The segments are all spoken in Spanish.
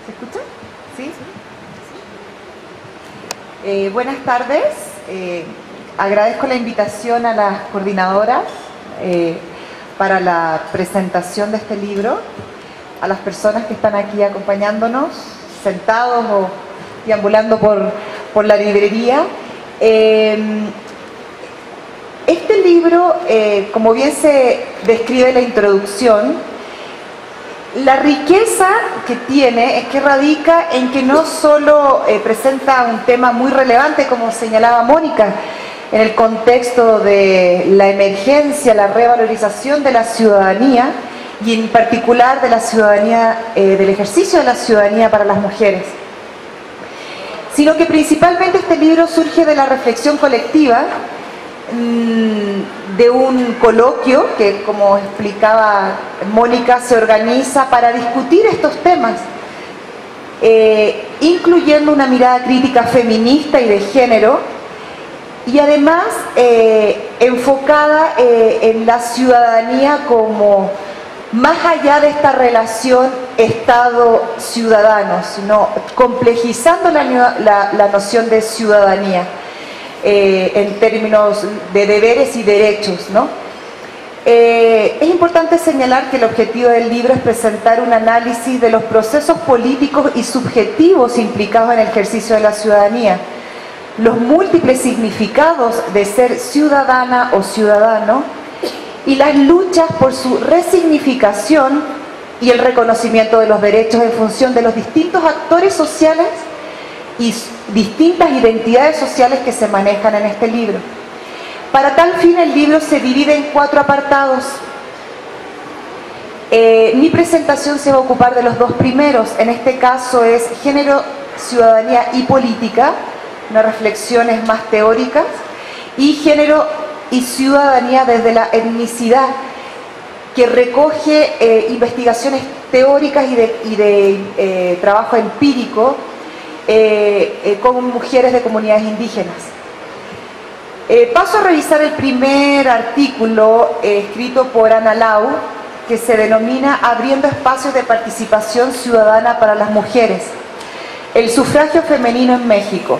¿Se escucha? ¿Sí? Buenas tardes. Agradezco la invitación a las coordinadoras para la presentación de este libro, a las personas que están aquí acompañándonos, sentados o deambulando por la librería. Este libro, como bien se describe en la introducción, la riqueza que tiene es que radica en que no solo presenta un tema muy relevante, como señalaba Mónica, en el contexto de la emergencia, la revalorización de la ciudadanía y en particular de la ciudadanía, del ejercicio de la ciudadanía para las mujeres, sino que principalmente este libro surge de la reflexión colectiva, de un coloquio que, como explicaba Mónica, se organiza para discutir estos temas, incluyendo una mirada crítica feminista y de género, y además enfocada en la ciudadanía como más allá de esta relación Estado-ciudadano, sino complejizando la noción de ciudadanía en términos de deberes y derechos, ¿no? Es importante señalar que el objetivo del libro es presentar un análisis de los procesos políticos y subjetivos implicados en el ejercicio de la ciudadanía, los múltiples significados de ser ciudadana o ciudadano y las luchas por su resignificación y el reconocimiento de los derechos en función de los distintos actores sociales y distintas identidades sociales que se manejan en este libro. Para tal fin, el libro se divide en 4 apartados. Mi presentación se va a ocupar de los 2 primeros. En este caso es Género, Ciudadanía y Política, unas reflexiones más teóricas, y Género y Ciudadanía desde la etnicidad, que recoge investigaciones teóricas y de trabajo empírico con mujeres de comunidades indígenas. Paso a revisar el primer artículo escrito por Ana Lau, que se denomina Abriendo espacios de participación ciudadana para las mujeres, el sufragio femenino en México.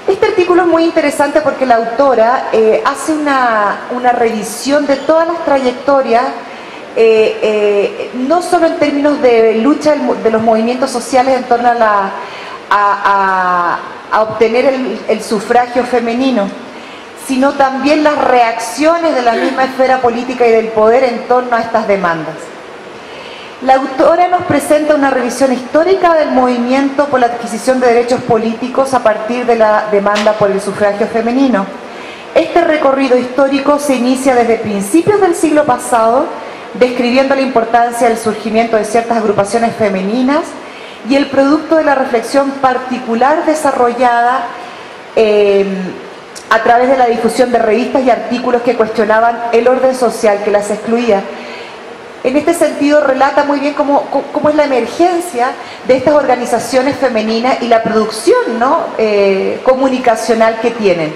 Este artículo es muy interesante porque la autora hace una revisión de todas las trayectorias, no solo en términos de lucha de los movimientos sociales en torno a obtener el sufragio femenino, sino también las reacciones de la misma esfera política y del poder en torno a estas demandas. La autora nos presenta una revisión histórica del movimiento por la adquisición de derechos políticos a partir de la demanda por el sufragio femenino. Este recorrido histórico se inicia desde principios del siglo pasado, describiendo la importancia del surgimiento de ciertas agrupaciones femeninas y el producto de la reflexión particular desarrollada a través de la difusión de revistas y artículos que cuestionaban el orden social que las excluía. En este sentido, relata muy bien cómo es la emergencia de estas organizaciones femeninas y la producción, ¿no?, comunicacional que tienen.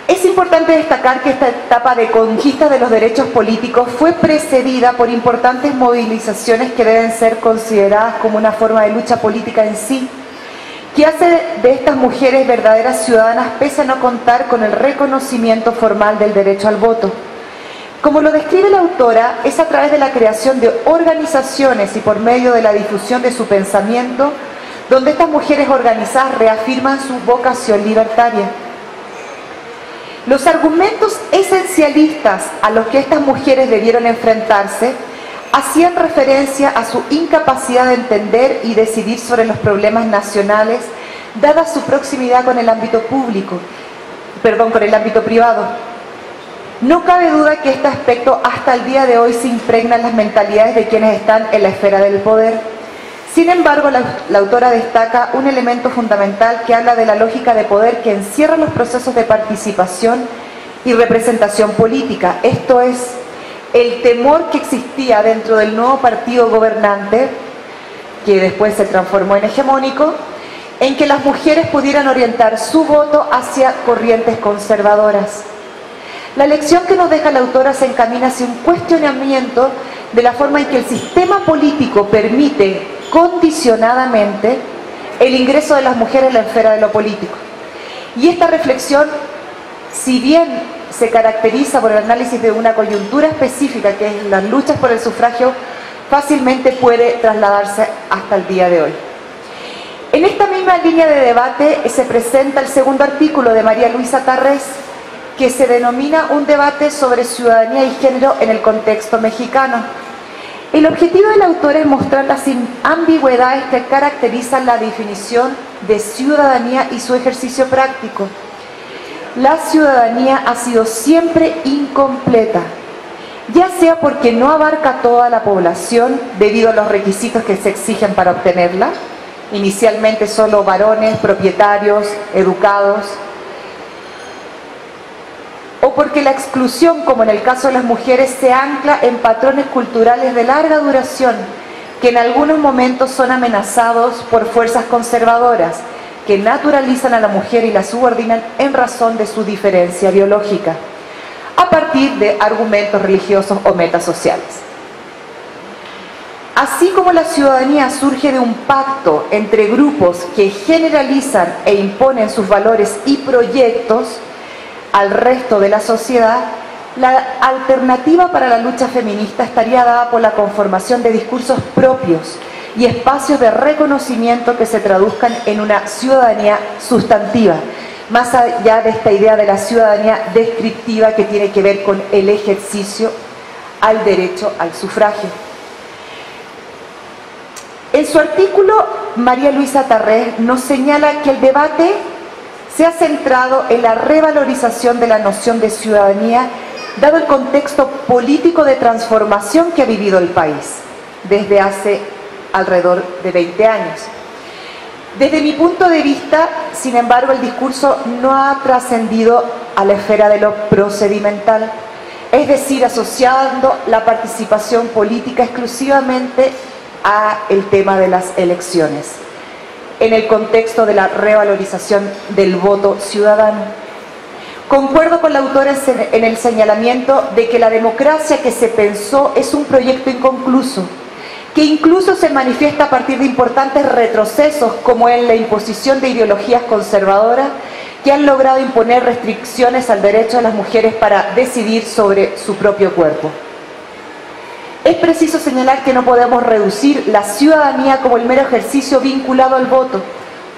Es importante destacar que esta etapa de conquista de los derechos políticos fue precedida por importantes movilizaciones que deben ser consideradas como una forma de lucha política en sí, que hace de estas mujeres verdaderas ciudadanas pese a no contar con el reconocimiento formal del derecho al voto. Como lo describe la autora, es a través de la creación de organizaciones y por medio de la difusión de su pensamiento donde estas mujeres organizadas reafirman su vocación libertaria. Los argumentos esencialistas a los que estas mujeres debieron enfrentarse hacían referencia a su incapacidad de entender y decidir sobre los problemas nacionales, dada su proximidad con el ámbito privado. No cabe duda que este aspecto hasta el día de hoy se impregna en las mentalidades de quienes están en la esfera del poder. Sin embargo, la autora destaca un elemento fundamental que habla de la lógica de poder que encierra los procesos de participación y representación política. Esto es, el temor que existía dentro del nuevo partido gobernante, que después se transformó en hegemónico, en que las mujeres pudieran orientar su voto hacia corrientes conservadoras. La lección que nos deja la autora se encamina hacia un cuestionamiento de la forma en que el sistema político permite condicionadamente el ingreso de las mujeres en la esfera de lo político. Y esta reflexión, si bien se caracteriza por el análisis de una coyuntura específica, que es las luchas por el sufragio, fácilmente puede trasladarse hasta el día de hoy. En esta misma línea de debate se presenta el segundo artículo de María Luisa Tarrés, que se denomina un debate sobre ciudadanía y género en el contexto mexicano. El objetivo del autor es mostrar las ambigüedades que caracterizan la definición de ciudadanía y su ejercicio práctico. La ciudadanía ha sido siempre incompleta, ya sea porque no abarca toda la población debido a los requisitos que se exigen para obtenerla, inicialmente solo varones, propietarios, educados, o porque la exclusión, como en el caso de las mujeres, se ancla en patrones culturales de larga duración que en algunos momentos son amenazados por fuerzas conservadoras que naturalizan a la mujer y la subordinan en razón de su diferencia biológica, a partir de argumentos religiosos o metasociales. Así como la ciudadanía surge de un pacto entre grupos que generalizan e imponen sus valores y proyectos al resto de la sociedad, la alternativa para la lucha feminista estaría dada por la conformación de discursos propios y espacios de reconocimiento que se traduzcan en una ciudadanía sustantiva, más allá de esta idea de la ciudadanía descriptiva que tiene que ver con el ejercicio al derecho al sufragio. En su artículo, María Luisa Tarrés nos señala que el debate se ha centrado en la revalorización de la noción de ciudadanía, dado el contexto político de transformación que ha vivido el país desde hace alrededor de 20 años. Desde mi punto de vista, sin embargo, el discurso no ha trascendido a la esfera de lo procedimental, es decir, asociando la participación política exclusivamente a el tema de las elecciones, en el contexto de la revalorización del voto ciudadano. Concuerdo con la autora en el señalamiento de que la democracia que se pensó es un proyecto inconcluso, que incluso se manifiesta a partir de importantes retrocesos, como en la imposición de ideologías conservadoras que han logrado imponer restricciones al derecho de las mujeres para decidir sobre su propio cuerpo. Es preciso señalar que no podemos reducir la ciudadanía como el mero ejercicio vinculado al voto.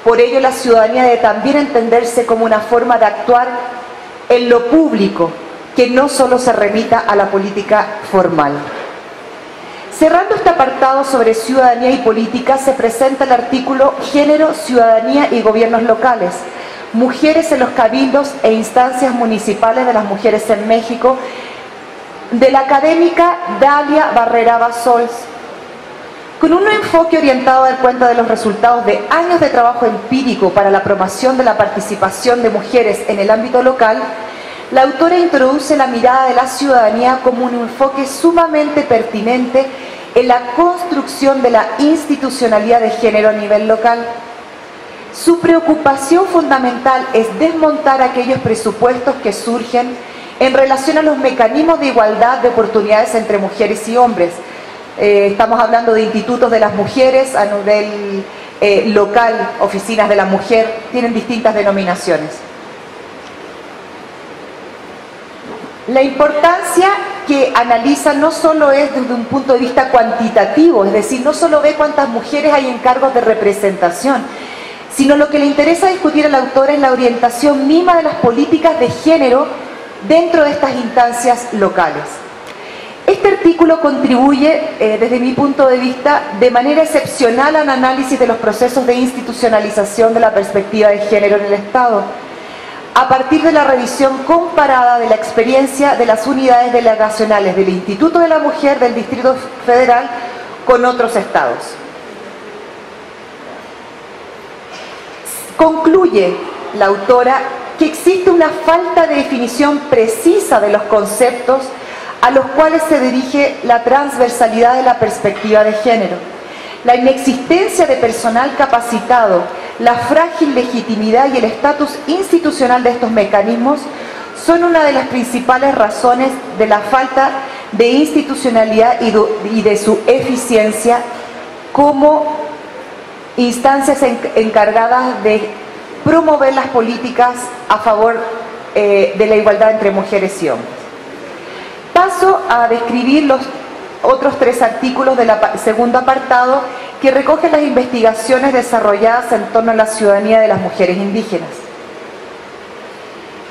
Por ello, la ciudadanía debe también entenderse como una forma de actuar en lo público, que no solo se remita a la política formal. Cerrando este apartado sobre ciudadanía y política, se presenta el artículo Género, Ciudadanía y Gobiernos Locales, Mujeres en los cabildos e instancias municipales de las mujeres en México, de la académica Dalia Barrera Basols. Con un enfoque orientado a dar cuenta de los resultados de años de trabajo empírico para la promoción de la participación de mujeres en el ámbito local, la autora introduce la mirada de la ciudadanía como un enfoque sumamente pertinente en la construcción de la institucionalidad de género a nivel local. Su preocupación fundamental es desmontar aquellos presupuestos que surgen en relación a los mecanismos de igualdad de oportunidades entre mujeres y hombres. Estamos hablando de institutos de las mujeres a nivel local, oficinas de la mujer, tienen distintas denominaciones. La importancia que analiza no solo es desde un punto de vista cuantitativo, es decir, no solo ve cuántas mujeres hay en cargos de representación, sino lo que le interesa discutir a la autora es la orientación misma de las políticas de género dentro de estas instancias locales. Este artículo contribuye, desde mi punto de vista, de manera excepcional al análisis de los procesos de institucionalización de la perspectiva de género en el Estado, a partir de la revisión comparada de la experiencia de las unidades delegacionales del Instituto de la Mujer del Distrito Federal con otros estados. Concluye la autora que existe una falta de definición precisa de los conceptos a los cuales se dirige la transversalidad de la perspectiva de género. La inexistencia de personal capacitado, la frágil legitimidad y el estatus institucional de estos mecanismos son una de las principales razones de la falta de institucionalidad y de su eficiencia como instancias encargadas de promover las políticas a favor de la igualdad entre mujeres y hombres. Paso a describir los otros 3 artículos del segundo apartado que recogen las investigaciones desarrolladas en torno a la ciudadanía de las mujeres indígenas.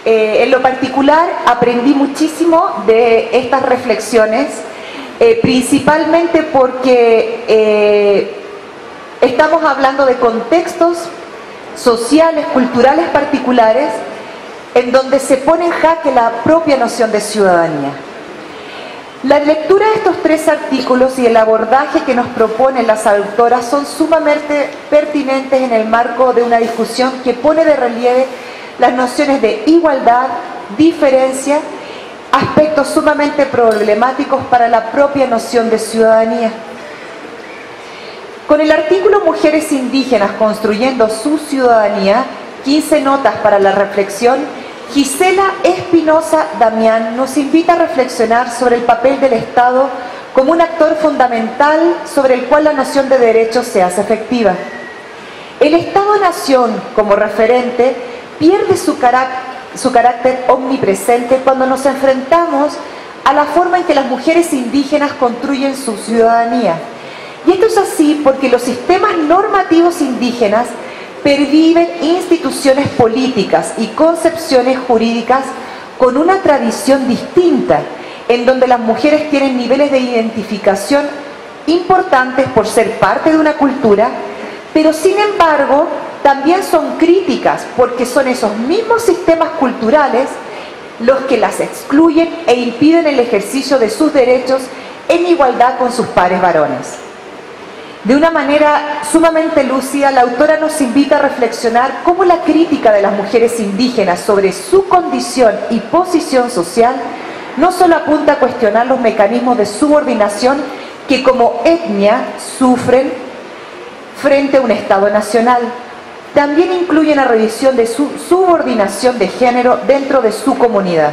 En lo particular aprendí muchísimo de estas reflexiones, principalmente porque estamos hablando de contextos sociales, culturales particulares, en donde se pone en jaque la propia noción de ciudadanía. La lectura de estos 3 artículos y el abordaje que nos proponen las autoras son sumamente pertinentes en el marco de una discusión que pone de relieve las nociones de igualdad, diferencia, aspectos sumamente problemáticos para la propia noción de ciudadanía. Con el artículo Mujeres indígenas construyendo su ciudadanía, 15 notas para la reflexión, Gisela Espinosa Damián nos invita a reflexionar sobre el papel del Estado como un actor fundamental sobre el cual la noción de derechos se hace efectiva. El Estado-nación como referente pierde su carácter omnipresente cuando nos enfrentamos a la forma en que las mujeres indígenas construyen su ciudadanía. Y esto es así porque los sistemas normativos indígenas perviven instituciones políticas y concepciones jurídicas con una tradición distinta, en donde las mujeres tienen niveles de identificación importantes por ser parte de una cultura, pero sin embargo también son críticas porque son esos mismos sistemas culturales los que las excluyen e impiden el ejercicio de sus derechos en igualdad con sus pares varones. De una manera sumamente lúcida, la autora nos invita a reflexionar cómo la crítica de las mujeres indígenas sobre su condición y posición social no solo apunta a cuestionar los mecanismos de subordinación que como etnia sufren frente a un Estado nacional, también incluye una revisión de su subordinación de género dentro de su comunidad.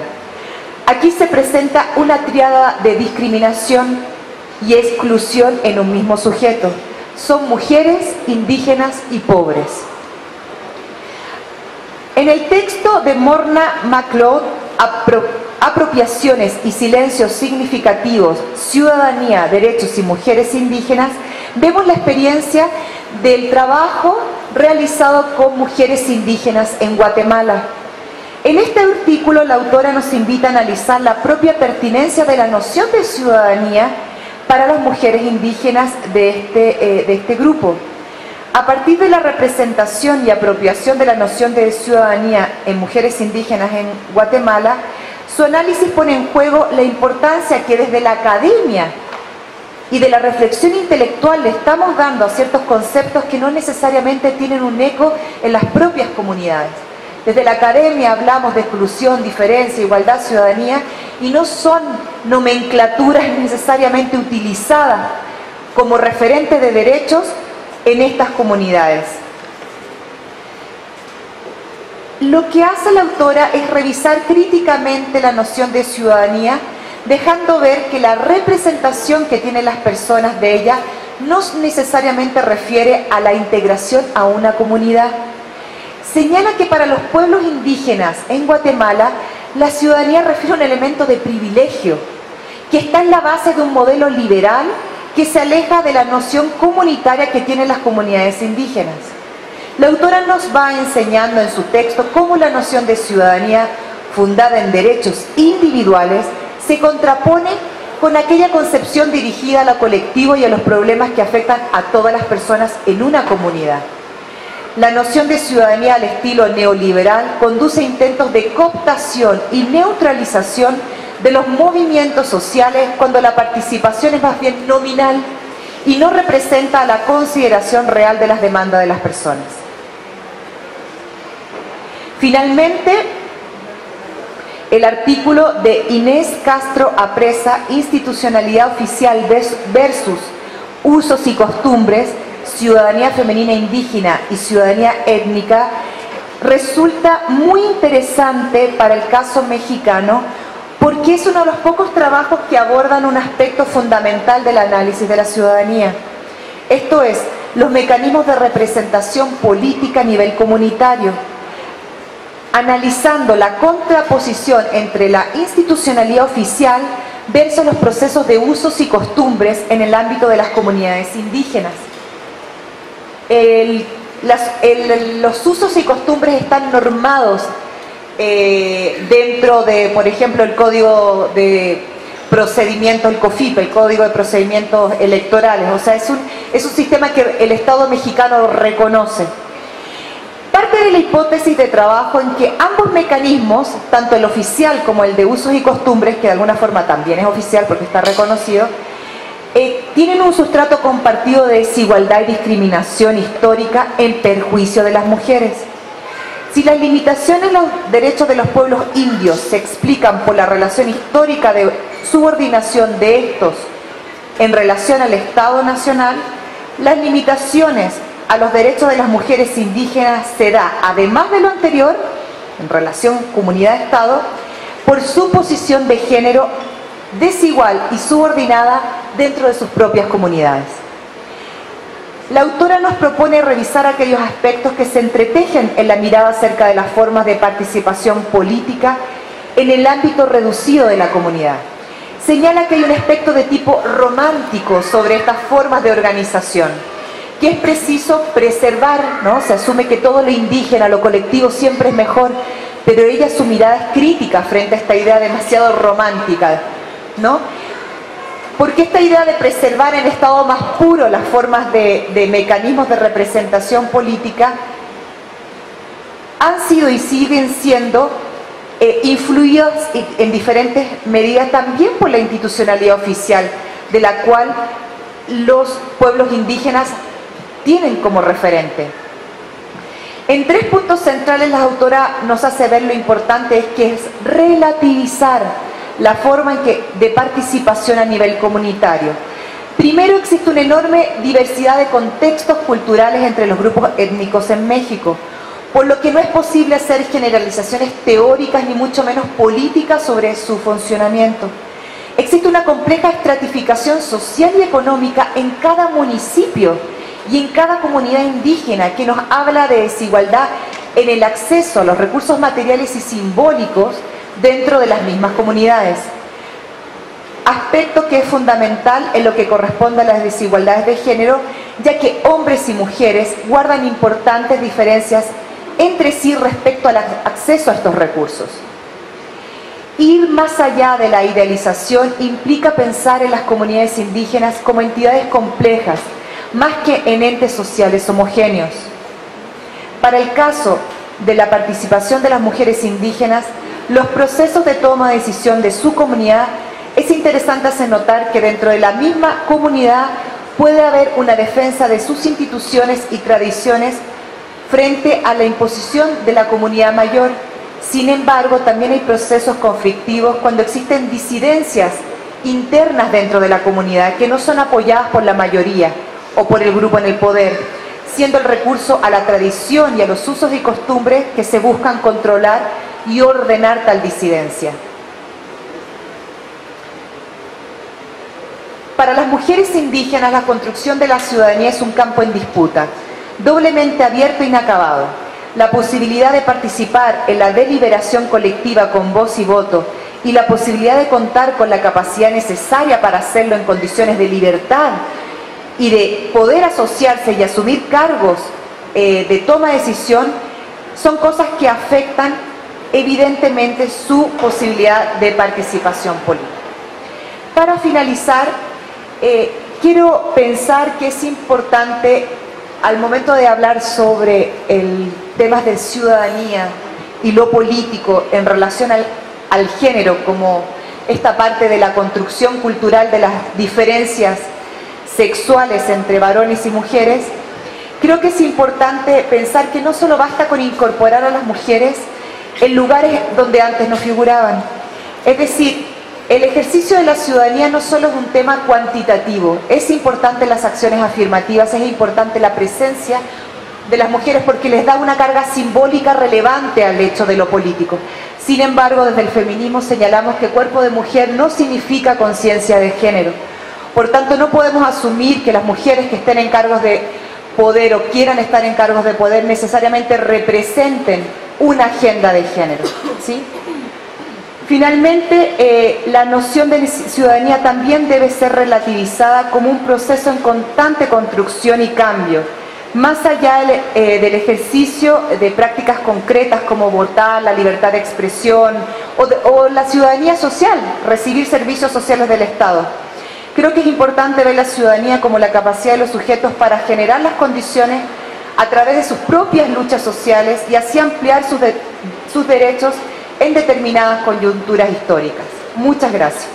Aquí se presenta una tríada de discriminación y exclusión en un mismo sujeto. Son mujeres, indígenas y pobres. En el texto de Morna MacLeod, Apropiaciones y silencios significativos, ciudadanía, derechos y mujeres indígenas, vemos la experiencia del trabajo realizado con mujeres indígenas en Guatemala. En este artículo la autora nos invita a analizar la propia pertinencia de la noción de ciudadanía para las mujeres indígenas de este grupo. A partir de la representación y apropiación de la noción de ciudadanía en mujeres indígenas en Guatemala, su análisis pone en juego la importancia que desde la academia y de la reflexión intelectual le estamos dando a ciertos conceptos que no necesariamente tienen un eco en las propias comunidades. Desde la academia hablamos de exclusión, diferencia, igualdad, ciudadanía, y no son nomenclaturas necesariamente utilizadas como referentes de derechos en estas comunidades. Lo que hace la autora es revisar críticamente la noción de ciudadanía, dejando ver que la representación que tienen las personas de ella no necesariamente refiere a la integración a una comunidad. Señala que para los pueblos indígenas en Guatemala, la ciudadanía refiere a un elemento de privilegio, que está en la base de un modelo liberal que se aleja de la noción comunitaria que tienen las comunidades indígenas. La autora nos va enseñando en su texto cómo la noción de ciudadanía fundada en derechos individuales se contrapone con aquella concepción dirigida a lo colectivo y a los problemas que afectan a todas las personas en una comunidad. La noción de ciudadanía al estilo neoliberal conduce a intentos de cooptación y neutralización de los movimientos sociales cuando la participación es más bien nominal y no representa la consideración real de las demandas de las personas. Finalmente, el artículo de Inés Castro Apresa, Institucionalidad Oficial versus Usos y Costumbres, Ciudadanía Femenina Indígena y Ciudadanía Étnica, resulta muy interesante para el caso mexicano porque es uno de los pocos trabajos que abordan un aspecto fundamental del análisis de la ciudadanía. Esto es, los mecanismos de representación política a nivel comunitario, analizando la contraposición entre la institucionalidad oficial versus los procesos de usos y costumbres en el ámbito de las comunidades indígenas. Los usos y costumbres están normados dentro de, por ejemplo, el Código de Procedimientos, el COFIP, el Código de Procedimientos Electorales. O sea, es un sistema que el Estado mexicano reconoce. Parte de la hipótesis de trabajo en que ambos mecanismos, tanto el oficial como el de usos y costumbres, que de alguna forma también es oficial porque está reconocido, tienen un sustrato compartido de desigualdad y discriminación histórica en perjuicio de las mujeres. Si las limitaciones en los derechos de los pueblos indios se explican por la relación histórica de subordinación de estos en relación al Estado nacional, las limitaciones a los derechos de las mujeres indígenas se da, además de lo anterior, en relación comunidad-Estado, por su posición de género desigual y subordinada dentro de sus propias comunidades. La autora nos propone revisar aquellos aspectos que se entretejen en la mirada acerca de las formas de participación política en el ámbito reducido de la comunidad. Señala que hay un aspecto de tipo romántico sobre estas formas de organización, que es preciso preservar, ¿no? Se asume que todo lo indígena, lo colectivo siempre es mejor, pero ella, su mirada es crítica frente a esta idea demasiado romántica, ¿no? Porque esta idea de preservar en estado más puro las formas de mecanismos de representación política han sido y siguen siendo influidas en diferentes medidas también por la institucionalidad oficial, de la cual los pueblos indígenas tienen como referente. En 3 puntos centrales la autora nos hace ver lo importante que es relativizar la forma de participación a nivel comunitario. Primero, existe una enorme diversidad de contextos culturales entre los grupos étnicos en México, por lo que no es posible hacer generalizaciones teóricas ni mucho menos políticas sobre su funcionamiento. Existe una compleja estratificación social y económica en cada municipio y en cada comunidad indígena que nos habla de desigualdad en el acceso a los recursos materiales y simbólicos dentro de las mismas comunidades. Aspecto que es fundamental en lo que corresponde a las desigualdades de género, ya que hombres y mujeres guardan importantes diferencias entre sí respecto al acceso a estos recursos. Ir más allá de la idealización implica pensar en las comunidades indígenas como entidades complejas, más que en entes sociales homogéneos. Para el caso de la participación de las mujeres indígenas, los procesos de toma de decisión de su comunidad, es interesante hacer notar que dentro de la misma comunidad puede haber una defensa de sus instituciones y tradiciones frente a la imposición de la comunidad mayor. Sin embargo, también hay procesos conflictivos cuando existen disidencias internas dentro de la comunidad que no son apoyadas por la mayoría o por el grupo en el poder, siendo el recurso a la tradición y a los usos y costumbres que se buscan controlar y ordenar tal disidencia. Para las mujeres indígenas, la construcción de la ciudadanía es un campo en disputa, doblemente abierto e inacabado. La posibilidad de participar en la deliberación colectiva con voz y voto y la posibilidad de contar con la capacidad necesaria para hacerlo en condiciones de libertad y de poder asociarse y asumir cargos de toma de decisión son cosas que afectan evidentemente su posibilidad de participación política. Para finalizar, quiero pensar que es importante al momento de hablar sobre temas de ciudadanía y lo político en relación al género como esta parte de la construcción cultural de las diferencias sexuales entre varones y mujeres, creo que es importante pensar que no solo basta con incorporar a las mujeres en lugares donde antes no figuraban. Es decir, el ejercicio de la ciudadanía no solo es un tema cuantitativo, es importante las acciones afirmativas, es importante la presencia de las mujeres porque les da una carga simbólica relevante al hecho de lo político. Sin embargo, desde el feminismo señalamos que cuerpo de mujer no significa conciencia de género. Por tanto, no podemos asumir que las mujeres que estén en cargos de poder o quieran estar en cargos de poder necesariamente representen una agenda de género, ¿sí? Finalmente, la noción de ciudadanía también debe ser relativizada como un proceso en constante construcción y cambio, más allá del ejercicio de prácticas concretas como votar, la libertad de expresión o la ciudadanía social, recibir servicios sociales del Estado. Creo que es importante ver la ciudadanía como la capacidad de los sujetos para generar las condiciones a través de sus propias luchas sociales y así ampliar sus derechos en determinadas coyunturas históricas. Muchas gracias.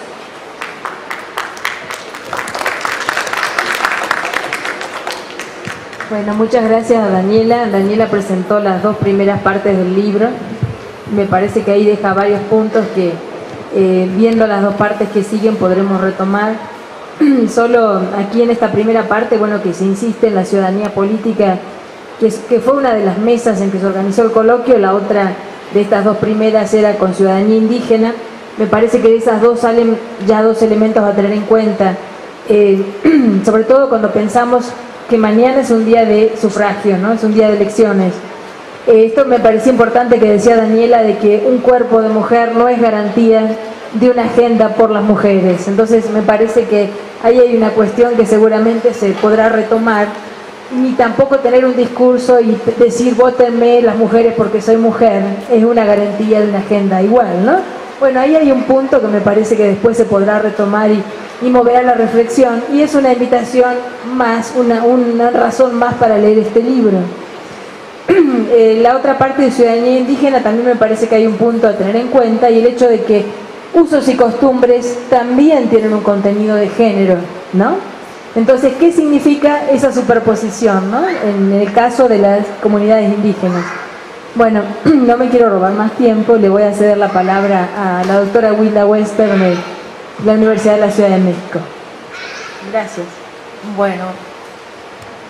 Bueno, muchas gracias a Daniela. Daniela presentó las dos primeras partes del libro. Me parece que ahí deja varios puntos que, viendo las dos partes que siguen, podremos retomar. Solo aquí en esta primera parte, bueno, que se insiste en la ciudadanía política, que fue una de las mesas en que se organizó el coloquio. La otra de estas dos primeras era con ciudadanía indígena. Me parece que de esas dos salen ya dos elementos a tener en cuenta, sobre todo cuando pensamos que mañana es un día de sufragio, ¿no? Es un día de elecciones. Esto me parecía importante que decía Daniela, de que un cuerpo de mujer no es garantía de una agenda por las mujeres. Entonces me parece que ahí hay una cuestión que seguramente se podrá retomar, ni tampoco tener un discurso y decir vótenme las mujeres porque soy mujer es una garantía de una agenda igual, ¿no? Bueno, ahí hay un punto que me parece que después se podrá retomar y mover a la reflexión, y es una invitación más, una razón más para leer este libro. La otra parte de ciudadanía indígena también me parece que hay un punto a tener en cuenta, y el hecho de que usos y costumbres también tienen un contenido de género, ¿no? Entonces, ¿qué significa esa superposición, ¿no? En el caso de las comunidades indígenas. Bueno, no me quiero robar más tiempo, le voy a ceder la palabra a la doctora Wilda Wester de la Universidad de la Ciudad de México. Gracias. Bueno, a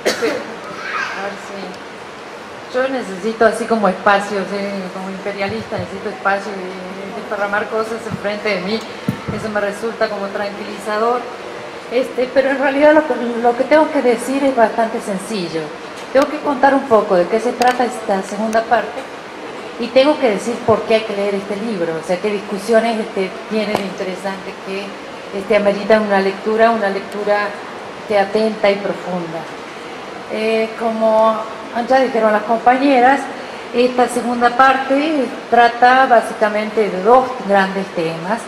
ver si yo necesito así como espacio, como imperialista necesito espacio de desparramar cosas enfrente de mí. Eso me resulta como tranquilizador. Pero en realidad lo que tengo que decir es bastante sencillo. Tengo que contar un poco de qué se trata esta segunda parte y tengo que decir por qué hay que leer este libro, o sea, qué discusiones tienen interesantes que ameritan una lectura atenta y profunda. Como ya dijeron las compañeras, esta segunda parte trata básicamente de dos grandes temas.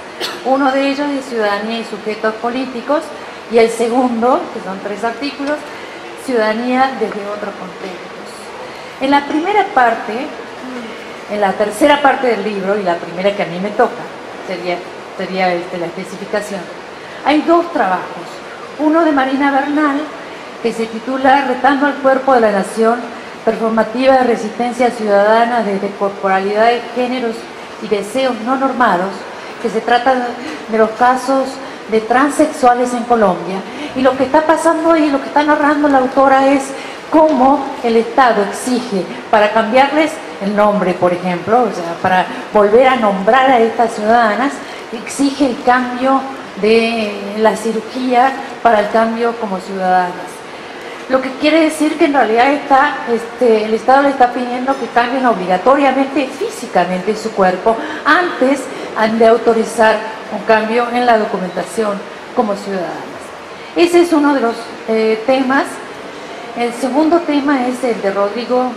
Uno de ellos es ciudadanía y sujetos políticos, y el segundo, que son 3 artículos, ciudadanía desde otros contextos. En la primera parte, en la tercera parte del libro, y la primera que a mí me toca, sería la especificación, hay 2 trabajos. Uno de Marina Bernal, que se titula Retando al cuerpo de la nación, performativa de resistencia ciudadana desde corporalidades, géneros y deseos no normados, que se trata de los casos de transexuales en Colombia. Y lo que está pasando ahí, lo que está narrando la autora, es cómo el Estado exige, para cambiarles el nombre, por ejemplo, o sea, para volver a nombrar a estas ciudadanas, exige el cambio de la cirugía para el cambio como ciudadanas. Lo que quiere decir que en realidad el Estado le está pidiendo que cambien obligatoriamente físicamente su cuerpo antes de autorizar un cambio en la documentación como ciudadanas. Ese es uno de los temas. El segundo tema es el de Rodrigo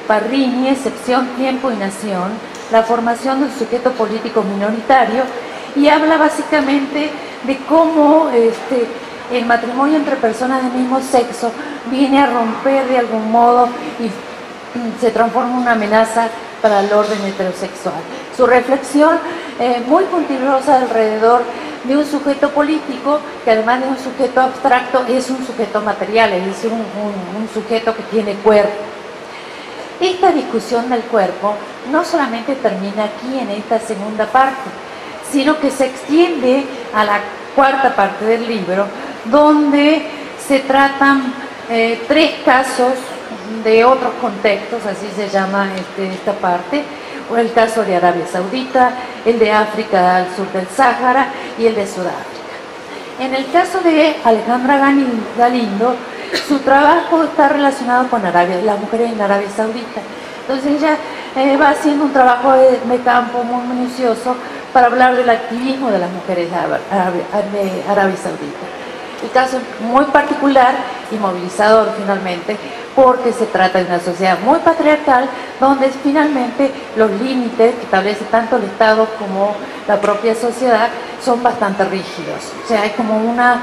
Parrini, Excepción, Tiempo y Nación, la formación del sujeto político minoritario, y habla básicamente de cómo el matrimonio entre personas del mismo sexo viene a romper de algún modo y se transforma en una amenaza para el orden heterosexual. Su reflexión muy puntillosa alrededor de un sujeto político que, además de un sujeto abstracto, es un sujeto material, es decir, un sujeto que tiene cuerpo. Esta discusión del cuerpo no solamente termina aquí en esta segunda parte, sino que se extiende a la cuarta parte del libro, donde se tratan 3 casos de otros contextos, así se llama esta parte, o el caso de Arabia Saudita, el de África al sur del Sáhara y el de Sudáfrica. En el caso de Alejandra Galindo, su trabajo está relacionado con Arabia, las mujeres en Arabia Saudita. Entonces ella va haciendo un trabajo de campo muy minucioso para hablar del activismo de las mujeres de Arabia Saudita. El caso es muy particular y movilizador finalmente, porque se trata de una sociedad muy patriarcal, donde finalmente los límites que establece tanto el Estado como la propia sociedad son bastante rígidos. O sea, hay como una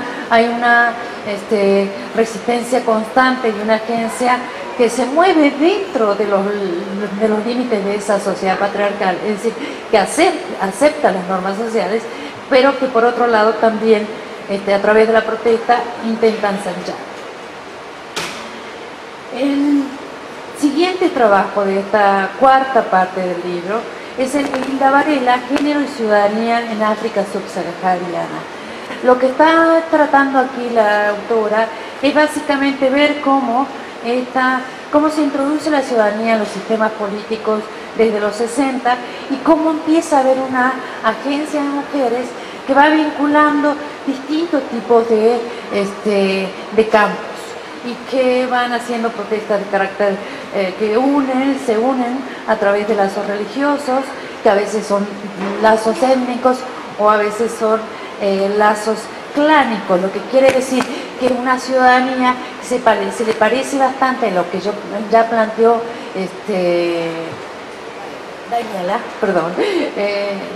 resistencia constante y una agencia que se mueve dentro de los límites de esa sociedad patriarcal, es decir, que acepta las normas sociales, pero que por otro lado también a través de la protesta intentan zanjar. El siguiente trabajo de esta cuarta parte del libro es el de Hilda Varela, Género y Ciudadanía en África Subsahariana. Lo que está tratando aquí la autora es básicamente ver cómo se introduce la ciudadanía en los sistemas políticos desde los 60 y cómo empieza a haber una agencia de mujeres que va vinculando distintos tipos de campos y que van haciendo protestas de carácter que se unen a través de lazos religiosos, que a veces son lazos étnicos o a veces son lazos clánicos, lo que quiere decir que una ciudadanía se le parece bastante a lo que ya planteó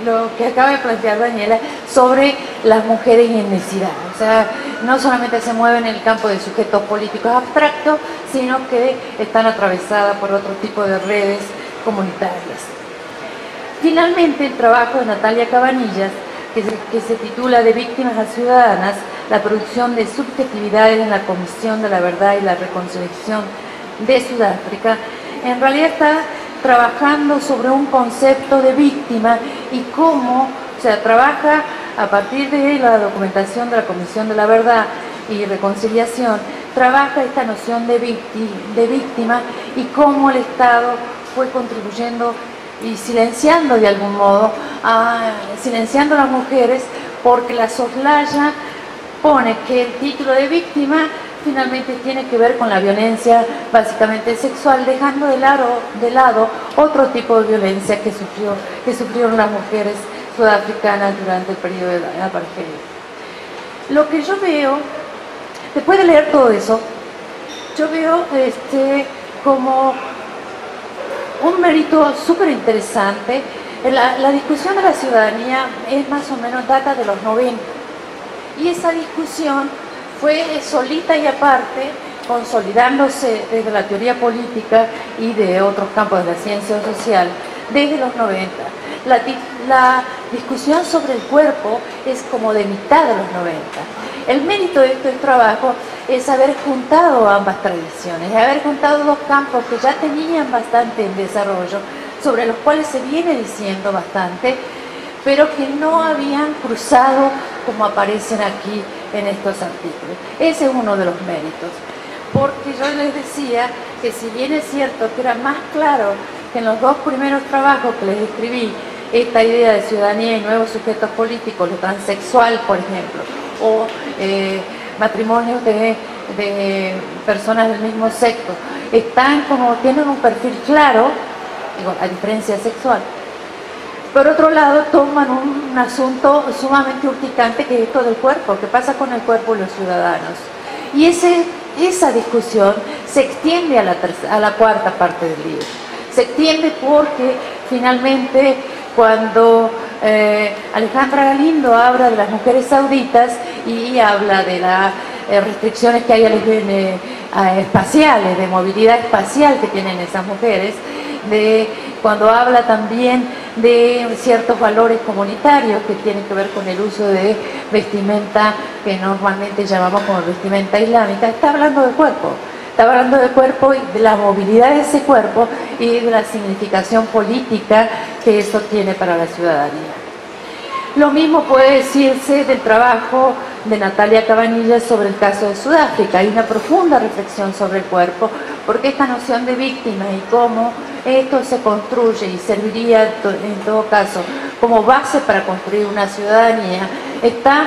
lo que acaba de plantear Daniela sobre las mujeres en necesidad. O sea, no solamente se mueven en el campo de sujetos políticos abstractos, sino que están atravesadas por otro tipo de redes comunitarias. Finalmente, el trabajo de Natalia Cabanillas, que se titula De víctimas a ciudadanas, la producción de subjetividades en la Comisión de la Verdad y la Reconciliación de Sudáfrica, en realidad está trabajando sobre un concepto de víctima y cómo, o sea, trabaja a partir de la documentación de la Comisión de la Verdad y Reconciliación, trabaja esta noción de víctima y cómo el Estado fue contribuyendo y silenciando de algún modo, silenciando a las mujeres, porque la soslaya pone que el título de víctima finalmente tiene que ver con la violencia básicamente sexual, dejando de lado otro tipo de violencia que sufrieron las mujeres sudafricanas durante el periodo de la apartheid. Lo que yo veo, después de leer todo eso, yo veo como un mérito súper interesante. La discusión de la ciudadanía es más o menos data de los 90, y esa discusión fue solita y aparte, consolidándose desde la teoría política y de otros campos de la ciencia social desde los 90. La discusión sobre el cuerpo es como de mitad de los 90. El mérito de este trabajo es haber juntado ambas tradiciones, haber juntado dos campos que ya tenían bastante en desarrollo, sobre los cuales se viene diciendo bastante, pero que no habían cruzado como aparecen aquí en estos artículos. Ese es uno de los méritos, porque yo les decía que si bien es cierto que era más claro que en los dos primeros trabajos que les escribí, esta idea de ciudadanía y nuevos sujetos políticos, lo transexual, por ejemplo, o matrimonios de personas del mismo sexo, tienen un perfil claro, digo, a diferencia sexual. Por otro lado, toman un asunto sumamente urticante, que es esto del cuerpo, qué pasa con el cuerpo de los ciudadanos. Y esa discusión se extiende a la cuarta parte del libro. Se extiende porque finalmente cuando Alejandra Galindo habla de las mujeres sauditas y habla de las restricciones que hay espaciales, de movilidad espacial que tienen esas mujeres, cuando habla también de ciertos valores comunitarios que tienen que ver con el uso de vestimenta que normalmente llamamos como vestimenta islámica, está hablando del cuerpo. Está hablando del cuerpo y de la movilidad de ese cuerpo y de la significación política que eso tiene para la ciudadanía. Lo mismo puede decirse del trabajo de Natalia Cabanillas sobre el caso de Sudáfrica. Hay una profunda reflexión sobre el cuerpo, porque esta noción de víctima y cómo esto se construye y serviría en todo caso como base para construir una ciudadanía, está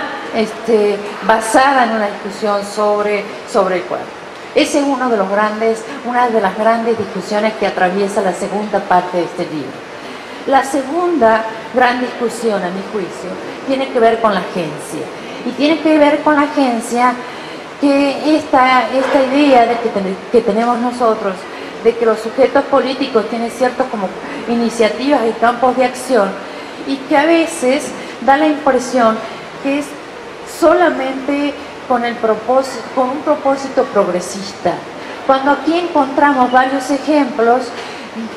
basada en una discusión sobre el cuerpo. Ese es una de las grandes discusiones que atraviesa la segunda parte de este libro. La segunda gran discusión, a mi juicio, tiene que ver con la agencia. Y tiene que ver con la agencia que esta idea que tenemos nosotros de que los sujetos políticos tienen ciertas como iniciativas y campos de acción y que a veces da la impresión que es solamente con un propósito progresista. Cuando aquí encontramos varios ejemplos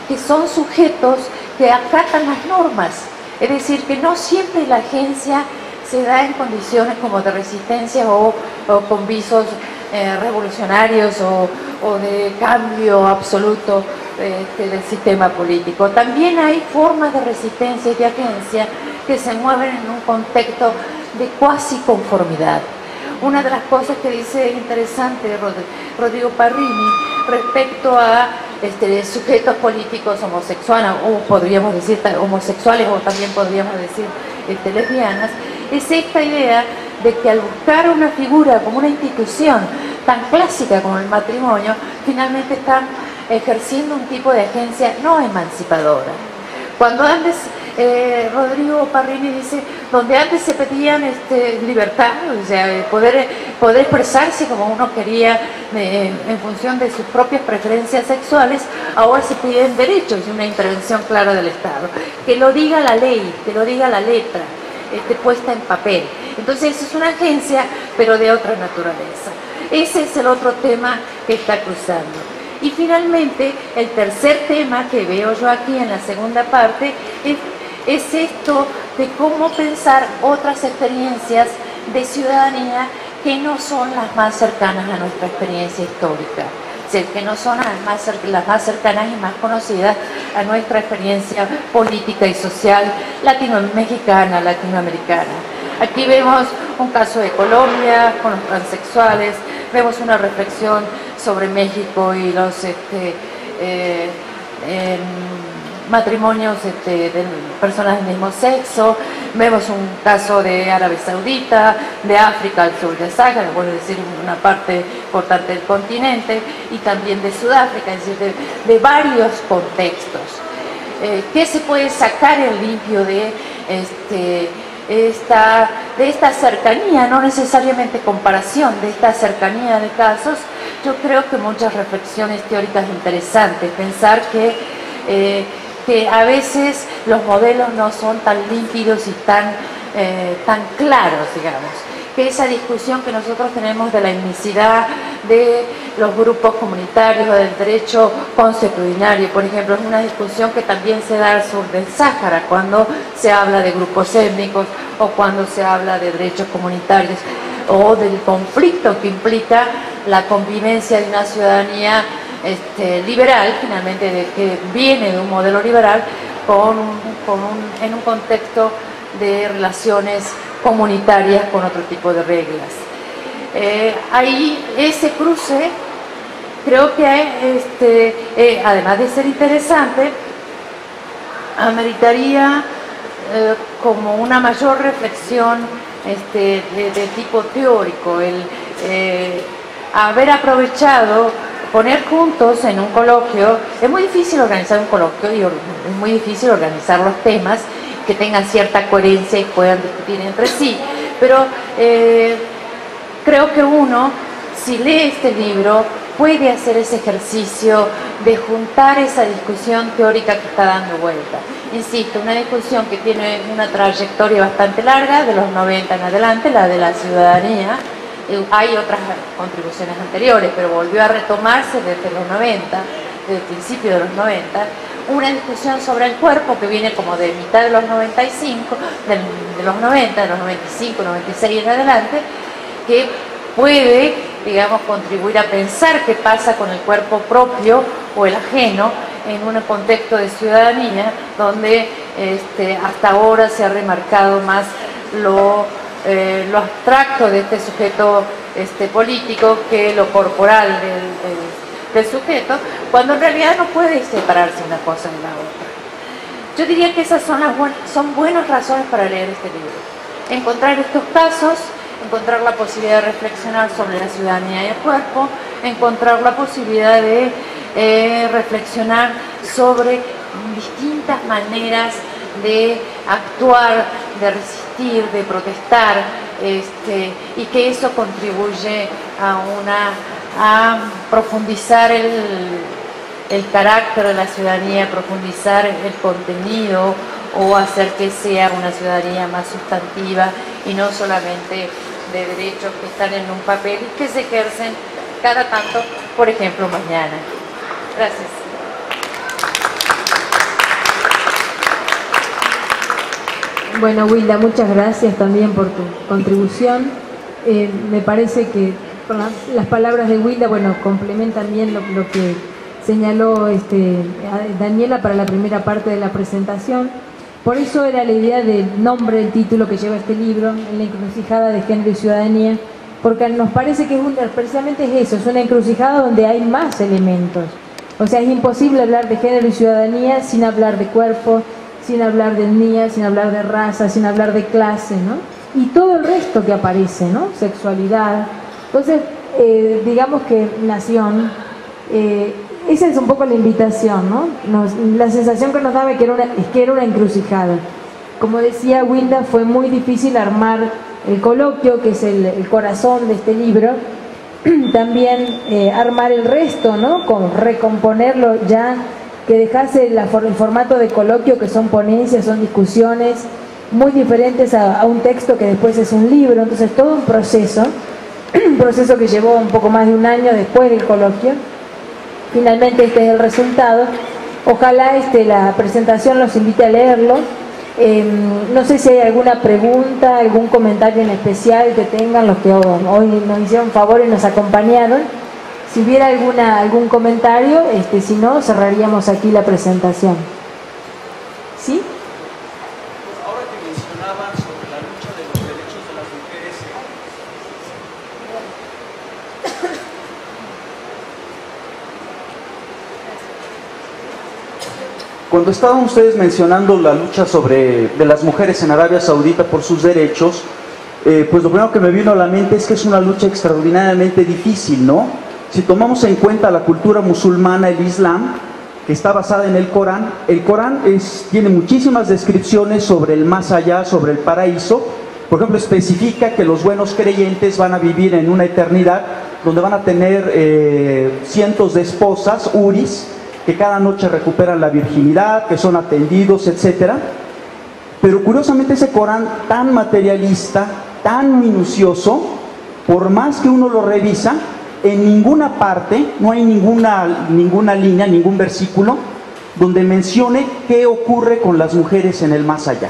que son sujetos que acatan las normas, es decir, que no siempre la agencia se da en condiciones como de resistencia o con visos revolucionarios o de cambio absoluto del sistema político. También hay formas de resistencia y de agencia que se mueven en un contexto de cuasi conformidad. Una de las cosas que dice interesante Rodrigo Parrini respecto a sujetos políticos homosexuales, o podríamos decir homosexuales, o también podríamos decir lesbianas, es esta idea de que al buscar una figura como una institución tan clásica como el matrimonio, finalmente están ejerciendo un tipo de agencia no emancipadora. Cuando antes, Rodrigo Parrini dice, donde antes se pedían libertad, o sea, poder expresarse como uno quería en función de sus propias preferencias sexuales, ahora se piden derechos y una intervención clara del Estado. Que lo diga la ley, que lo diga la letra, puesta en papel. Entonces es una agencia, pero de otra naturaleza. Ese es el otro tema que está cruzando. Y finalmente, el tercer tema que veo yo aquí en la segunda parte es esto de cómo pensar otras experiencias de ciudadanía que no son las más cercanas a nuestra experiencia histórica, es decir, que no son las más cercanas y más conocidas a nuestra experiencia política y social mexicana, latinoamericana. Aquí vemos un caso de Colombia con los transexuales, vemos una reflexión sobre México y los matrimonios de personas del mismo sexo, vemos un caso de Arabia Saudita, de África al sur de Sáhara, bueno, es decir, una parte importante del continente, y también de Sudáfrica, es decir, de varios contextos. ¿Qué se puede sacar en limpio de esta cercanía, no necesariamente comparación, de esta cercanía de casos? Yo creo que muchas reflexiones teóricas interesantes, pensar que a veces los modelos no son tan límpidos y tan claros, digamos, que esa discusión que nosotros tenemos de la etnicidad, de los grupos comunitarios, del derecho consuetudinario, por ejemplo, es una discusión que también se da al sur del Sáhara, cuando se habla de grupos étnicos o cuando se habla de derechos comunitarios o del conflicto que implica la convivencia de una ciudadanía liberal, finalmente, que viene de un modelo liberal en un contexto de relaciones comunitarias con otro tipo de reglas. Ahí ese cruce creo que además de ser interesante, ameritaría como una mayor reflexión de tipo teórico, el haber aprovechado, poner juntos en un coloquio. Es muy difícil organizar un coloquio y es muy difícil organizar los temas que tengan cierta coherencia y puedan discutir entre sí, pero creo que uno, si lee este libro, puede hacer ese ejercicio de juntar esa discusión teórica que está dando vuelta. Insisto, una discusión que tiene una trayectoria bastante larga, de los 90 en adelante, la de la ciudadanía. Hay otras contribuciones anteriores, pero volvió a retomarse desde los 90, desde el principio de los 90, una discusión sobre el cuerpo que viene como de mitad de los 95, de los 90, de los 95, 96 en adelante, que puede, digamos, contribuir a pensar qué pasa con el cuerpo propio o el ajeno en un contexto de ciudadanía donde hasta ahora se ha remarcado más lo abstracto de este sujeto político que lo corporal del sujeto, cuando en realidad no puede separarse una cosa de la otra. Yo diría que esas son buenas razones para leer este libro. Encontrar estos casos encontrar la posibilidad de reflexionar sobre la ciudadanía y el cuerpo, encontrar la posibilidad de reflexionar sobre distintas maneras de actuar, de resistir, de protestar, y que eso contribuye a profundizar el carácter de la ciudadanía, profundizar el contenido o hacer que sea una ciudadanía más sustantiva y no solamente de derechos que están en un papel y que se ejercen cada tanto, por ejemplo, mañana. Gracias. Bueno, Wilda, muchas gracias también por tu contribución. Me parece que con las palabras de Wilda, bueno, complementan bien lo que señaló Daniela para la primera parte de la presentación. Por eso era la idea del nombre, el título que lleva este libro, En la encrucijada de género y ciudadanía, porque nos parece que precisamente es eso, es una encrucijada donde hay más elementos. O sea, es imposible hablar de género y ciudadanía sin hablar de cuerpo, sin hablar de etnia, sin hablar de raza, sin hablar de clase, ¿no? Y todo el resto que aparece, ¿no? Sexualidad. Entonces, digamos que nación, esa es un poco la invitación, ¿no? La sensación que nos daba es que era una encrucijada. Como decía Wilda, fue muy difícil armar el coloquio, que es el corazón de este libro, también armar el resto, ¿no? Recomponerlo ya, que dejase el formato de coloquio, que son ponencias, son discusiones muy diferentes a un texto que después es un libro. Entonces todo un proceso que llevó un poco más de un año después del coloquio. Finalmente este es el resultado. Ojalá la presentación los invite a leerlo. No sé si hay alguna pregunta, algún comentario en especial que tengan los que hoy nos hicieron favor y nos acompañaron. Si hubiera algún comentario, si no, cerraríamos aquí la presentación. ¿Sí? Ahora que mencionaban sobre la lucha de los derechos de las mujeres, cuando estaban ustedes mencionando la lucha de las mujeres en Arabia Saudita por sus derechos, pues lo primero que me vino a la mente es que es una lucha extraordinariamente difícil, ¿no? Si tomamos en cuenta la cultura musulmana, el Islam, que está basada en el Corán tiene muchísimas descripciones sobre el más allá, sobre el paraíso. Por ejemplo, especifica que los buenos creyentes van a vivir en una eternidad donde van a tener cientos de esposas, huris, que cada noche recuperan la virginidad, que son atendidos, etc. Pero curiosamente ese Corán tan materialista, tan minucioso, por más que uno lo revisa, en ninguna parte, no hay ninguna línea, ningún versículo donde mencione qué ocurre con las mujeres en el más allá.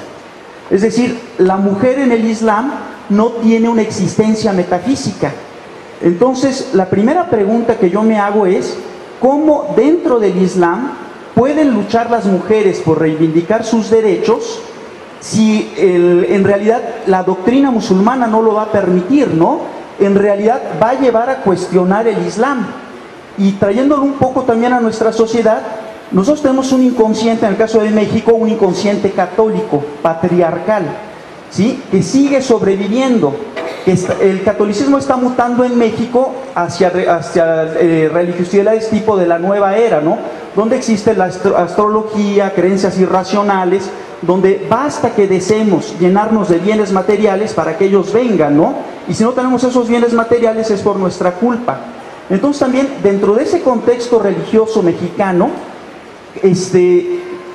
Es decir, la mujer en el Islam no tiene una existencia metafísica. Entonces, la primera pregunta que yo me hago es, ¿cómo dentro del Islam pueden luchar las mujeres por reivindicar sus derechos si en realidad la doctrina musulmana no lo va a permitir, ¿no? En realidad va a llevar a cuestionar el Islam. Y trayéndolo un poco también a nuestra sociedad, nosotros tenemos un inconsciente, en el caso de México, un inconsciente católico, patriarcal, ¿sí? Que sigue sobreviviendo. El catolicismo está mutando en México hacia religiosidades tipo de la nueva era, ¿no? Donde existe la astrología, creencias irracionales, donde basta que deseemos llenarnos de bienes materiales para que ellos vengan, ¿no? Y si no tenemos esos bienes materiales es por nuestra culpa. Entonces también dentro de ese contexto religioso mexicano,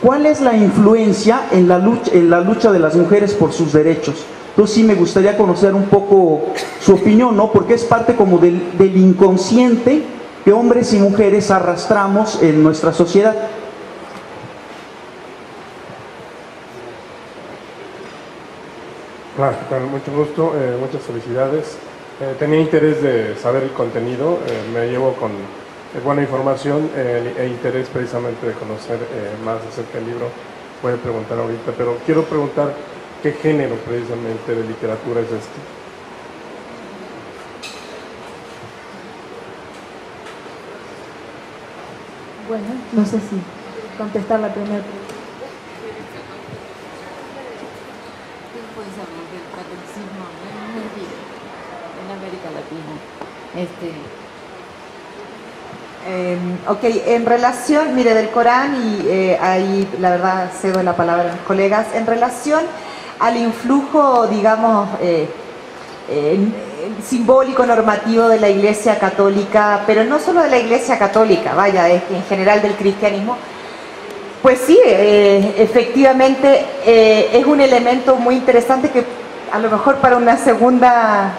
¿cuál es la influencia en la lucha de las mujeres por sus derechos? Entonces sí me gustaría conocer un poco su opinión, ¿no? Porque es parte como del inconsciente que hombres y mujeres arrastramos en nuestra sociedad. Claro, con mucho gusto, muchas felicidades. Tenía interés de saber el contenido, me llevo con buena información e interés precisamente de conocer más acerca del libro. Voy a preguntar ahorita, pero quiero preguntar qué género precisamente de literatura es este. Bueno, no sé si contestar la primera pregunta. Ok, en relación, mire, del Corán, y ahí la verdad cedo la palabra a mis colegas, en relación al influjo, digamos, simbólico, normativo de la Iglesia Católica, pero no solo de la Iglesia Católica, vaya, es que en general del cristianismo, pues sí, efectivamente es un elemento muy interesante que a lo mejor para una segunda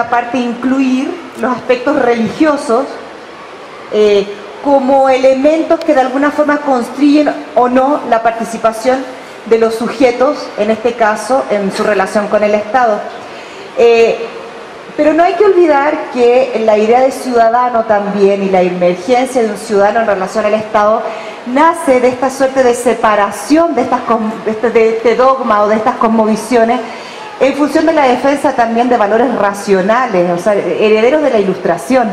parte incluir los aspectos religiosos como elementos que de alguna forma construyen o no la participación de los sujetos, en este caso, en su relación con el Estado. Pero no hay que olvidar que la idea de ciudadano también y la emergencia de un ciudadano en relación al Estado nace de esta suerte de separación de este dogma o de estas cosmovisiones en función de la defensa también de valores racionales, o sea, herederos de la Ilustración.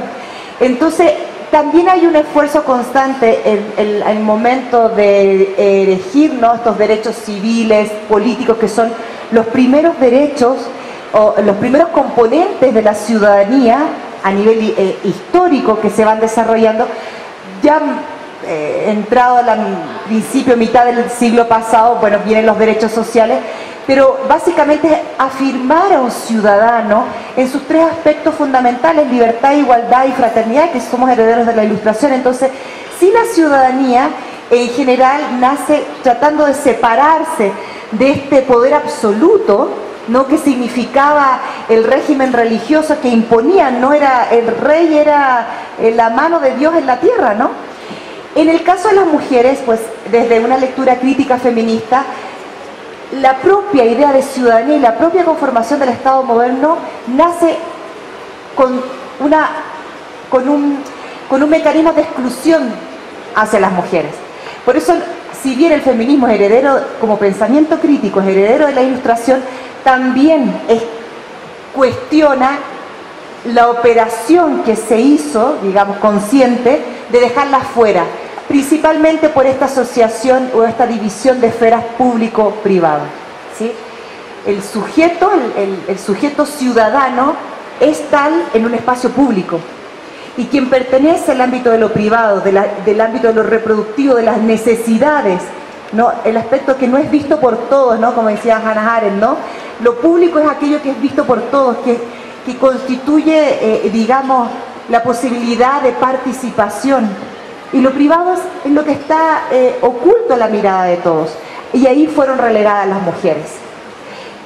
Entonces, también hay un esfuerzo constante en el momento de erigir, ¿no?, estos derechos civiles, políticos, que son los primeros derechos o los primeros componentes de la ciudadanía a nivel histórico que se van desarrollando ya entrado al principio, mitad del siglo pasado. Bueno, vienen los derechos sociales, pero básicamente es afirmar a un ciudadano en sus tres aspectos fundamentales: libertad, igualdad y fraternidad, que somos herederos de la Ilustración. Entonces, si la ciudadanía en general nace tratando de separarse de este poder absoluto, ¿no?, que significaba el régimen religioso que imponía, no era el rey, era la mano de Dios en la tierra, ¿no? En el caso de las mujeres, pues desde una lectura crítica feminista, la propia idea de ciudadanía y la propia conformación del Estado moderno nace con un mecanismo de exclusión hacia las mujeres. Por eso, si bien el feminismo es heredero, como pensamiento crítico, es heredero de la Ilustración, también cuestiona la operación que se hizo, digamos, consciente, de dejarlas fuera, principalmente por esta asociación o esta división de esferas público-privado, ¿sí? El sujeto ciudadano es tal en un espacio público, y quien pertenece al ámbito de lo privado, del ámbito de lo reproductivo, de las necesidades, ¿no?, el aspecto que no es visto por todos, ¿no?, como decía Hannah Arendt, ¿no? Lo público es aquello que es visto por todos, que constituye, digamos, la posibilidad de participación. Y lo privado es lo que está oculto a la mirada de todos. Y ahí fueron relegadas las mujeres.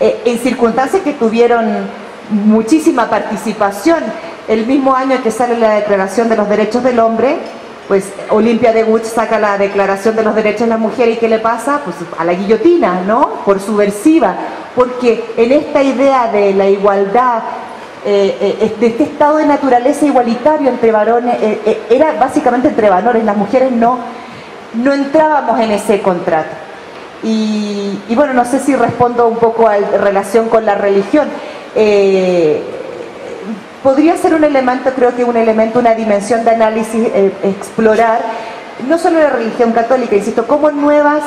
En circunstancias que tuvieron muchísima participación. El mismo año que sale la Declaración de los Derechos del Hombre, pues Olympia de Gouges saca la Declaración de los Derechos de la Mujer, ¿y qué le pasa? Pues a la guillotina, ¿no?, por subversiva, porque en esta idea de la igualdad, de este estado de naturaleza igualitario entre varones, era básicamente entre varones, las mujeres no entrábamos en ese contrato. Y bueno, no sé si respondo un poco en relación con la religión. Podría ser un elemento, creo que una dimensión de análisis, explorar, no solo la religión católica, insisto, como nuevas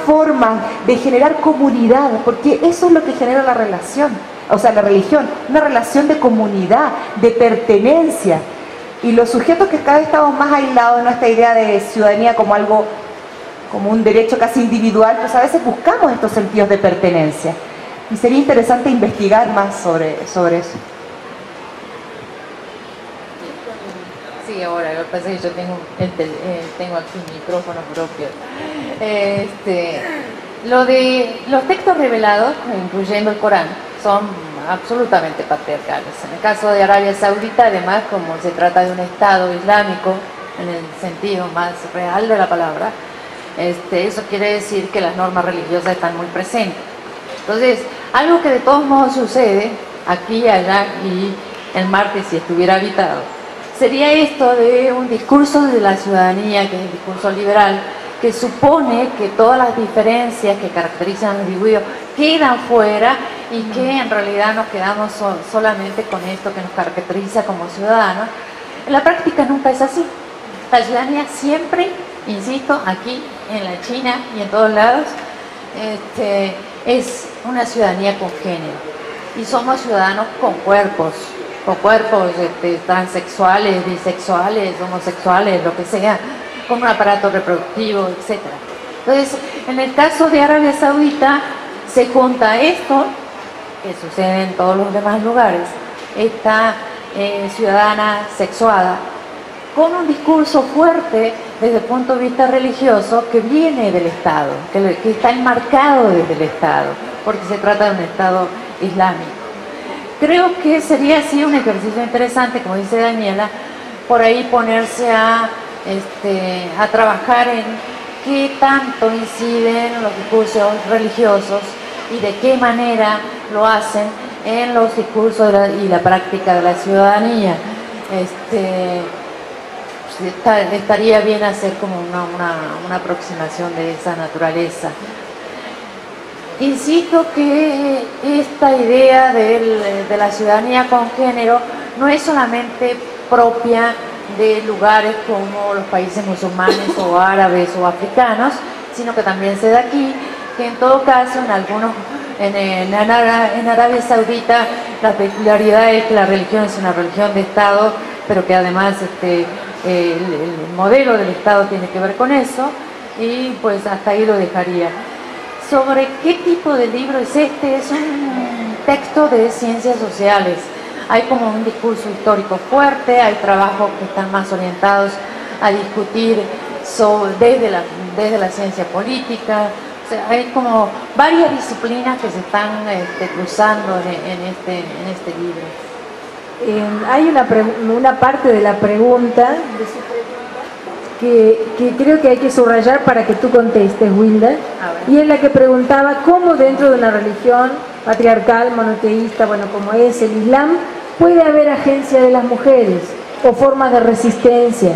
formas de generar comunidad, porque eso es lo que genera la relación, o sea, la religión, una relación de comunidad, de pertenencia. Y los sujetos que cada vez estamos más aislados en nuestra idea de ciudadanía como algo, como un derecho casi individual, pues a veces buscamos estos sentidos de pertenencia. Y sería interesante investigar más sobre eso. Sí, ahora lo que pasa es que yo tengo aquí un micrófono propio. Lo de los textos revelados, incluyendo el Corán, son absolutamente patriarcales. En el caso de Arabia Saudita, además, como se trata de un Estado islámico, en el sentido más real de la palabra, eso quiere decir que las normas religiosas están muy presentes. Entonces, algo que de todos modos sucede aquí y allá, y el Marte, si estuviera habitado, sería esto de un discurso de la ciudadanía, que es el discurso liberal, que supone que todas las diferencias que caracterizan a los individuos quedan fuera, y que en realidad nos quedamos solamente con esto que nos caracteriza como ciudadanos. En la práctica nunca es así. La ciudadanía siempre, insisto, aquí, en la China y en todos lados, es una ciudadanía con género. y somos ciudadanos con cuerpos transexuales, bisexuales, homosexuales, lo que sea, con un aparato reproductivo, etc. Entonces, en el caso de Arabia Saudita, se junta esto, que sucede en todos los demás lugares, esta ciudadana sexuada, con un discurso fuerte desde el punto de vista religioso que viene del Estado, que está enmarcado desde el Estado, porque se trata de un Estado islámico. Creo que sería así un ejercicio interesante, como dice Daniela, por ahí ponerse a trabajar en qué tanto inciden los discursos religiosos y de qué manera lo hacen en los discursos y la práctica de la ciudadanía. Estaría bien hacer como una aproximación de esa naturaleza. Insisto que esta idea de la ciudadanía con género no es solamente propia de lugares como los países musulmanes o árabes o africanos, sino que también se da aquí, que en todo caso en Arabia Saudita la peculiaridad es que la religión es una religión de Estado, pero que además el modelo del Estado tiene que ver con eso, y pues hasta ahí lo dejaría. ¿Sobre qué tipo de libro es este? Es un texto de ciencias sociales. Hay como un discurso histórico fuerte, hay trabajos que están más orientados a discutir desde la ciencia política. O sea, hay como varias disciplinas que se están cruzando en este libro. Hay una parte de la pregunta que creo que hay que subrayar para que tú contestes, Wilda, y es la que preguntaba cómo dentro de una religión patriarcal, monoteísta, bueno, como es el Islam, puede haber agencia de las mujeres o formas de resistencia.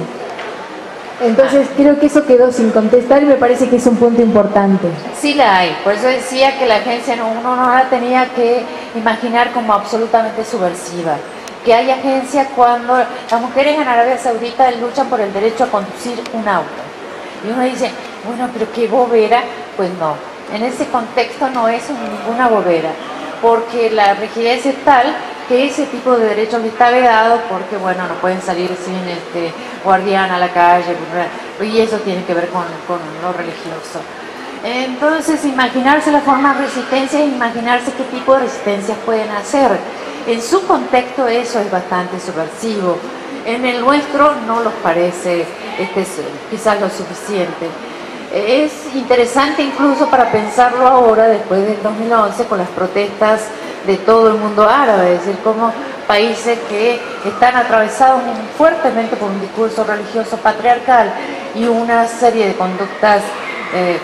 Entonces creo que eso quedó sin contestar y me parece que es un punto importante. Sí la hay, por eso decía que la agencia uno no la tenía que imaginar como absolutamente subversiva. Que hay agencia cuando las mujeres en Arabia Saudita luchan por el derecho a conducir un auto. Y uno dice, bueno, pero qué bobera. Pues no, en ese contexto no es ninguna bobera, porque la rigidez es tal que ese tipo de derechos le está vedado porque, bueno, no pueden salir sin guardián a la calle, y eso tiene que ver con lo religioso. Entonces, imaginarse las formas de resistencia e imaginarse qué tipo de resistencias pueden hacer. En su contexto eso es bastante subversivo. En el nuestro no los parece quizás lo suficiente. Es interesante incluso para pensarlo ahora, después del 2011, con las protestas de todo el mundo árabe, es decir, como países que están atravesados fuertemente por un discurso religioso patriarcal y una serie de conductas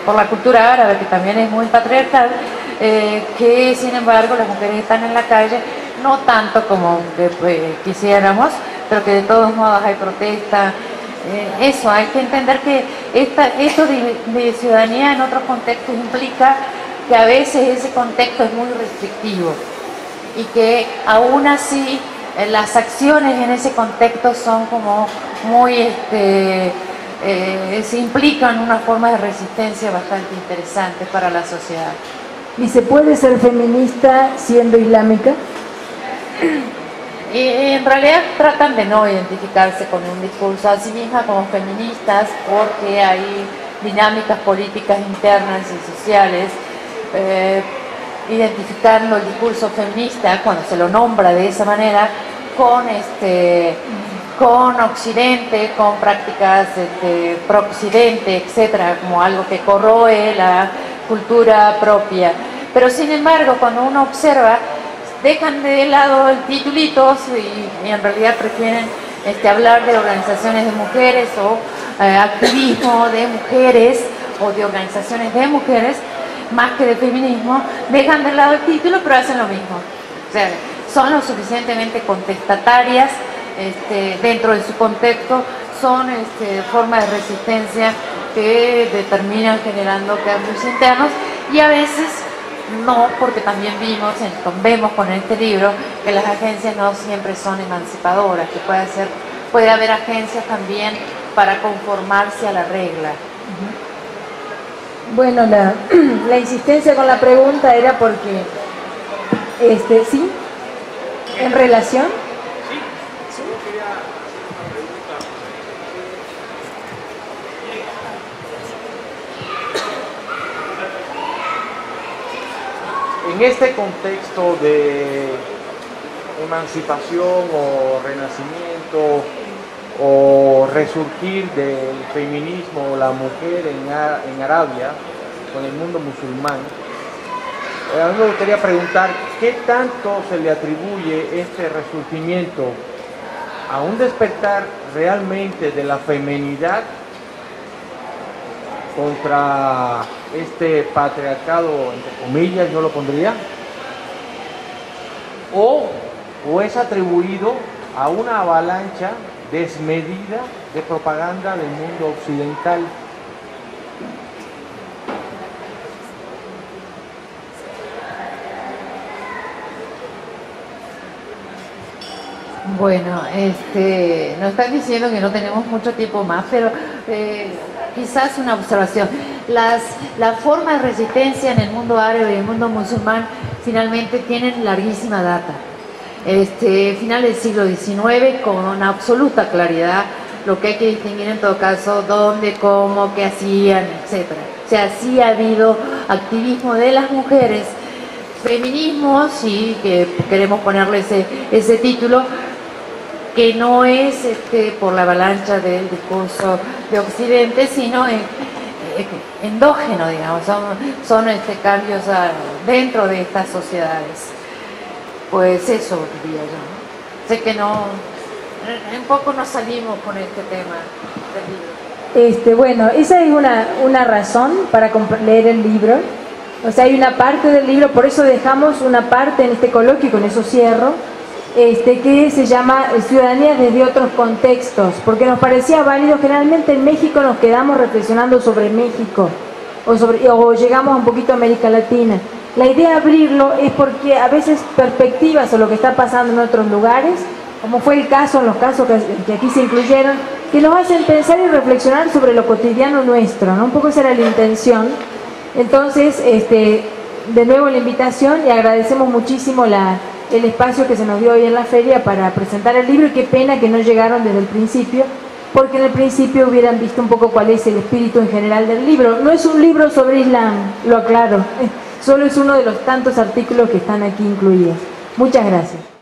por la cultura árabe, que también es muy patriarcal, que sin embargo las mujeres están en la calle, no tanto como quisiéramos, pero que de todos modos hay protesta. Eso, hay que entender que esto de ciudadanía en otros contextos implica que a veces ese contexto es muy restrictivo y que aún así las acciones en ese contexto son como muy, se implican una forma de resistencia bastante interesante para la sociedad. ¿Y se puede ser feminista siendo islámica? En realidad tratan de no identificarse con un discurso a sí misma como feministas, porque hay dinámicas políticas internas y sociales identificando el discurso feminista, cuando se lo nombra de esa manera, con Occidente, con prácticas pro-Occidente, etcétera, como algo que corroe la cultura propia. Pero sin embargo, cuando uno observa, dejan de lado el titulito y en realidad prefieren hablar de organizaciones de mujeres o activismo de mujeres o de organizaciones de mujeres más que de feminismo. Dejan de lado el título pero hacen lo mismo, o sea, son lo suficientemente contestatarias dentro de su contexto, son formas de resistencia que determinan generando cambios internos, y a veces no, porque también vemos con este libro que las agencias no siempre son emancipadoras, que puede haber agencias también para conformarse a la regla. Bueno, la insistencia con la pregunta era porque Sí, en relación. En este contexto de emancipación o renacimiento o resurgir del feminismo o la mujer en Arabia con el mundo musulmán, a mí me gustaría preguntar qué tanto se le atribuye este resurgimiento a un despertar realmente de la feminidad contra este patriarcado, entre comillas, yo lo pondría, o es atribuido a una avalancha desmedida de propaganda del mundo occidental. Bueno, nos están diciendo que no tenemos mucho tiempo más, pero quizás una observación. La forma de resistencia en el mundo árabe y el mundo musulmán finalmente tienen larguísima data. Final del siglo XIX, con absoluta claridad, lo que hay que distinguir en todo caso, dónde, cómo, qué hacían, etc. O sea, sí ha habido activismo de las mujeres, feminismo, sí, que queremos ponerle ese título, que no es por la avalancha del discurso de Occidente, sino endógeno, digamos, son cambios dentro de estas sociedades. Pues eso diría yo, ¿no? Sé que un poco nos salimos con este tema del libro. Bueno, esa es una razón para leer el libro. O sea, hay una parte del libro, por eso dejamos una parte en este coloquio, y con eso cierro, que se llama Ciudadanía desde otros contextos, porque nos parecía válido. Generalmente en México nos quedamos reflexionando sobre México o llegamos un poquito a América Latina. La idea de abrirlo es porque a veces perspectivas o lo que está pasando en otros lugares, como fue el caso en los casos que aquí se incluyeron, que nos hacen pensar y reflexionar sobre lo cotidiano nuestro, ¿no? Un poco esa era la intención. Entonces, de nuevo la invitación, y agradecemos muchísimo el espacio que se nos dio hoy en la feria para presentar el libro, y qué pena que no llegaron desde el principio, porque en el principio hubieran visto un poco cuál es el espíritu en general del libro. No es un libro sobre Islam, lo aclaro, solo es uno de los tantos artículos que están aquí incluidos. Muchas gracias.